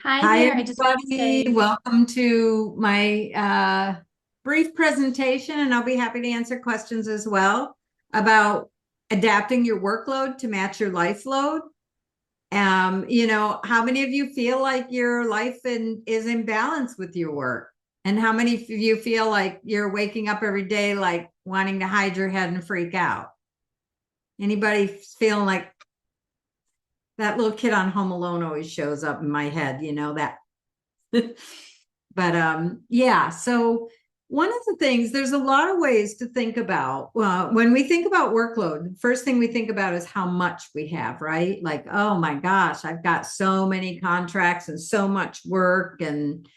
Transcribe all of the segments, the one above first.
Hi Hi, there. I just wanted to everybody. say, Welcome to my brief presentation, and I'll be happy to answer questions as well about adapting your workload to match your life load. How many of you feel like your is in balance with your work? And how many of you feel like you're waking up every day like wanting to hide your head and freak out? Anybody feeling like that little kid on Home Alone always shows up in my head, that but yeah, so one of the things, there's a lot of ways to think about when we think about workload. The first thing we think about is how much we have, right? Like, oh my gosh, I've got so many contracts and so much work, and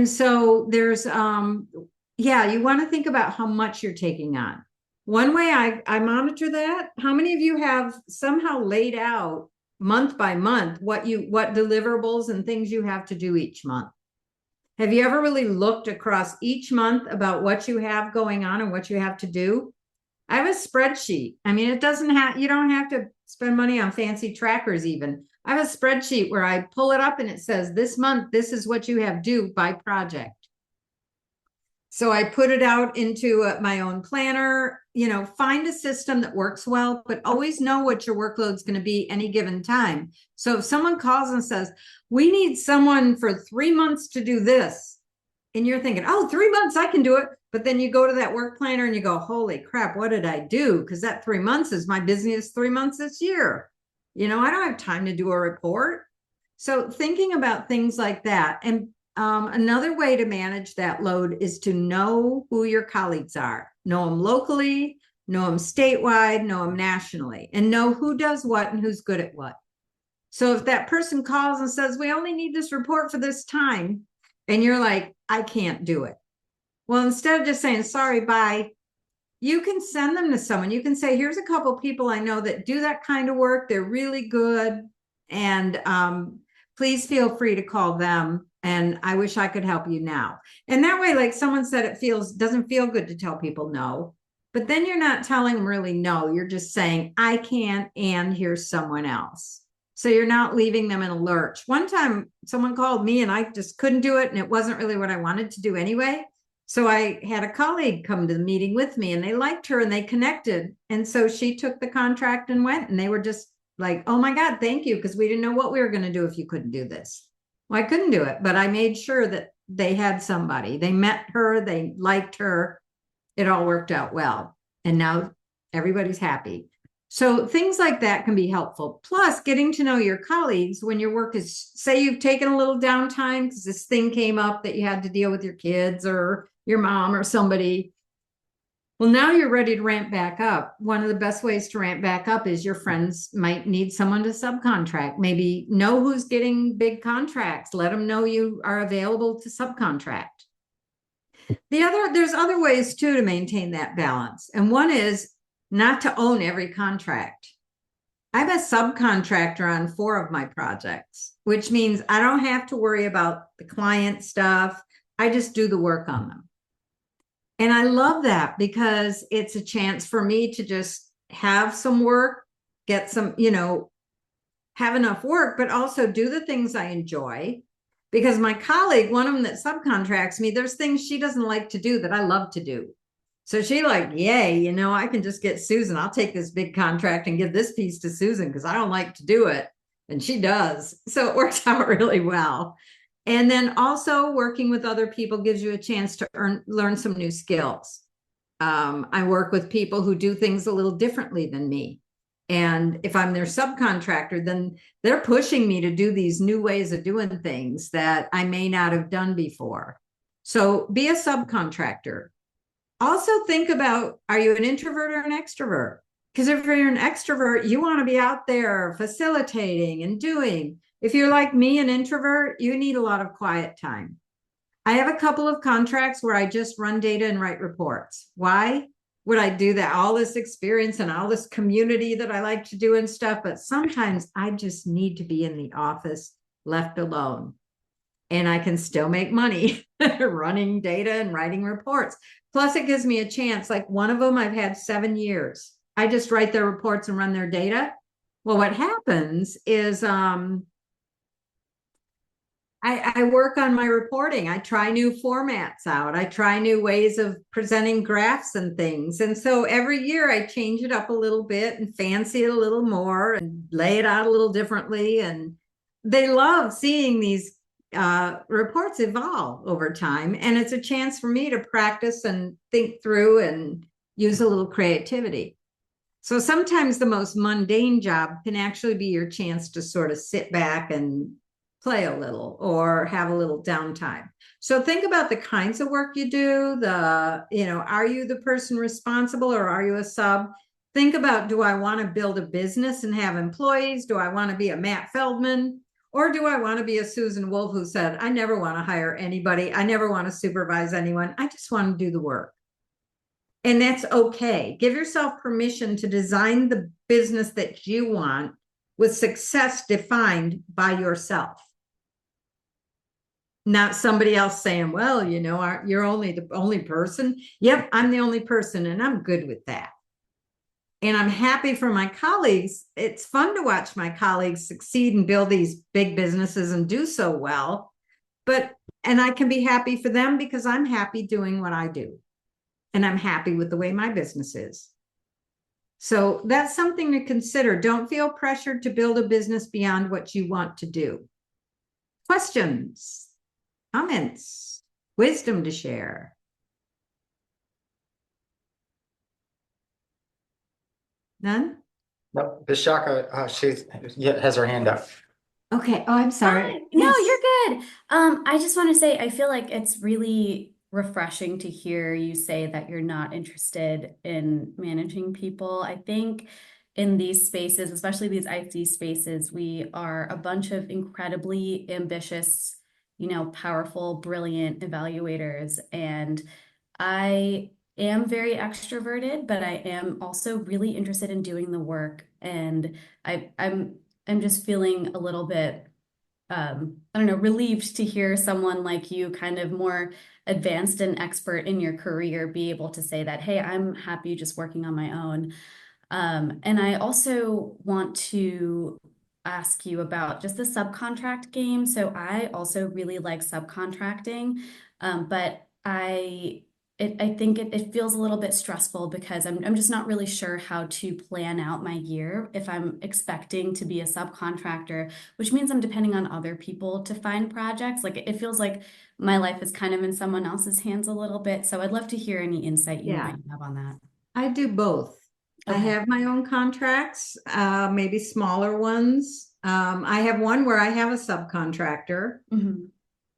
so there's yeah, you want to think about how much you're taking on. One way I monitor that, how many of you have somehow laid out month by month what deliverables and things you have to do each month? Have you ever really looked across each month about what you have going on and what you have to do? I have a spreadsheet. I mean, you don't have to spend money on fancy trackers even. I have a spreadsheet where I pull it up and it says, this month, this is what you have due by project. So I put it out into my own planner, find a system that works well, but always know what your workload is going to be any given time. So if someone calls and says, we need someone for 3 months to do this, and you're thinking, oh, 3 months, I can do it. But then you go to that work planner and you go, holy crap, what did I do? Because that 3 months is my busiest 3 months this year. I don't have time to do a report. So thinking about things like that. And another way to manage that load is to know who your colleagues are, know them locally, know them statewide, know them nationally, and know who does what and who's good at what. So if that person calls and says, we only need this report for this time, and you're like, I can't do it. Well, instead of just saying, sorry, bye, you can send them to someone. You can say, here's a couple people I know that do that kind of work. They're really good. And please feel free to call them. And I wish I could help you now. And that way, like someone said, doesn't feel good to tell people no. But then you're not telling them really no. You're just saying, I can't, and here's someone else. So you're not leaving them in a lurch. One time someone called me and I just couldn't do it. And it wasn't really what I wanted to do anyway. So I had a colleague come to the meeting with me and they liked her and they connected. And so she took the contract and went, and they were just like, oh my God, thank you. Because we didn't know what we were going to do if you couldn't do this. Well, I couldn't do it, but I made sure that they had somebody. They met her, they liked her. It all worked out well. And now everybody's happy. So things like that can be helpful. Plus, getting to know your colleagues when your work is, say you've taken a little downtime because this thing came up that you had to deal with your kids or your mom or somebody. Well, now you're ready to ramp back up. One of the best ways to ramp back up is your friends might need someone to subcontract. Maybe know who's getting big contracts. Let them know you are available to subcontract. There's other ways too to maintain that balance. And one is not to own every contract. I have a subcontractor on 4 of my projects, which means I don't have to worry about the client stuff. I just do the work on them. And I love that because it's a chance for me to just have some work, get some, have enough work, but also do the things I enjoy. Because my colleague, one of them that subcontracts me, there's things she doesn't like to do that I love to do. So she like, yay, I can just get Susan. I'll take this big contract and give this piece to Susan because I don't like to do it. And she does. So it works out really well. And then also working with other people gives you a chance to learn some new skills. I work with people who do things a little differently than me. And if I'm their subcontractor, then they're pushing me to do these new ways of doing things that I may not have done before. So be a subcontractor. Also think about, are you an introvert or an extrovert? Because if you're an extrovert, you want to be out there facilitating and doing. If you're like me, an introvert, you need a lot of quiet time. I have a couple of contracts where I just run data and write reports. Why would I do that? All this experience and all this community that I like to do and stuff, but sometimes I just need to be in the office left alone. And I can still make money running data and writing reports. Plus, it gives me a chance. Like one of them, I've had 7 years. I just write their reports and run their data. Well, what happens is I work on my reporting. I try new formats out. I try new ways of presenting graphs and things. And so every year I change it up a little bit and fancy it a little more and lay it out a little differently. And they love seeing these reports evolve over time. And it's a chance for me to practice and think through and use a little creativity. So sometimes the most mundane job can actually be your chance to sort of sit back and play a little or have a little downtime. So think about the kinds of work you do, are you the person responsible or are you a sub? Think about, do I want to build a business and have employees? Do I want to be a Matt Feldman? Or do I want to be a Susan Wolfe who said, I never want to hire anybody. I never want to supervise anyone. I just want to do the work. And that's okay. Give yourself permission to design the business that you want with success defined by yourself. Not somebody else saying, well, you're only the only person. Yep, I'm the only person, and I'm good with that. And I'm happy for my colleagues. It's fun to watch my colleagues succeed and build these big businesses and do so well. And I can be happy for them because I'm happy doing what I do. And I'm happy with the way my business is. So that's something to consider. Don't feel pressured to build a business beyond what you want to do. Questions, comments, wisdom to share? None? No, Vishaka, she has her hand up. Okay. Oh, I'm sorry. Hi. No, Yes. you're good. I just want to say I feel like it's really refreshing to hear you say that you're not interested in managing people. I think in these spaces, especially these IT spaces, we are a bunch of incredibly ambitious, powerful, brilliant evaluators. And I am very extroverted, but I am also really interested in doing the work. And I'm just feeling a little bit I don't know, relieved to hear someone like you, kind of more advanced and expert in your career, be able to say that, hey, I'm happy just working on my own. And I also want to ask you about just the subcontract game. So I also really like subcontracting, but I think it feels a little bit stressful because I'm just not really sure how to plan out my year if I'm expecting to be a subcontractor, which means I'm depending on other people to find projects. Like it feels like my life is kind of in someone else's hands a little bit. So I'd love to hear any insight you Yeah, might have on that. I do both. I Okay. have my own contracts, maybe smaller ones. I have one where I have a subcontractor. Hmm.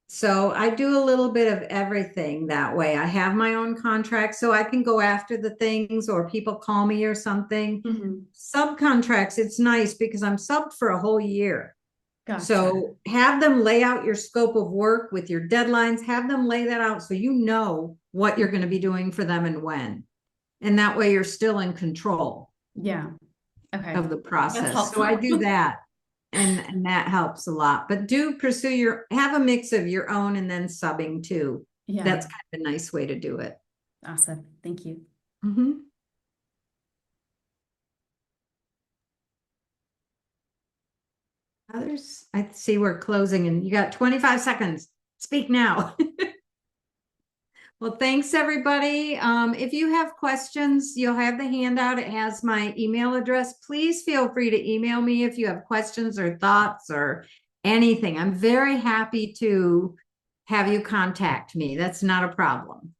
So I do a little bit of everything that way. I have my own contract so I can go after the things or people call me or something. Hmm. Subcontracts, it's nice because I'm subbed for a whole year. Gotcha. So have them lay out your scope of work with your deadlines, have them lay that out so you know what you're going to be doing for them and when. And that way you're still in control Yeah. Okay. of the That's process. So I helpful. do that. And that helps a lot. But do pursue have a mix of your own and then subbing too. Yeah. That's kind of a nice way to do it. Awesome. Thank you. Mhm. Others, I see we're closing and you got 25 seconds. Speak now. Well, thanks everybody. If you have questions, you'll have the handout. It has my email address. Please feel free to email me if you have questions or thoughts or anything. I'm very happy to have you contact me. That's not a problem.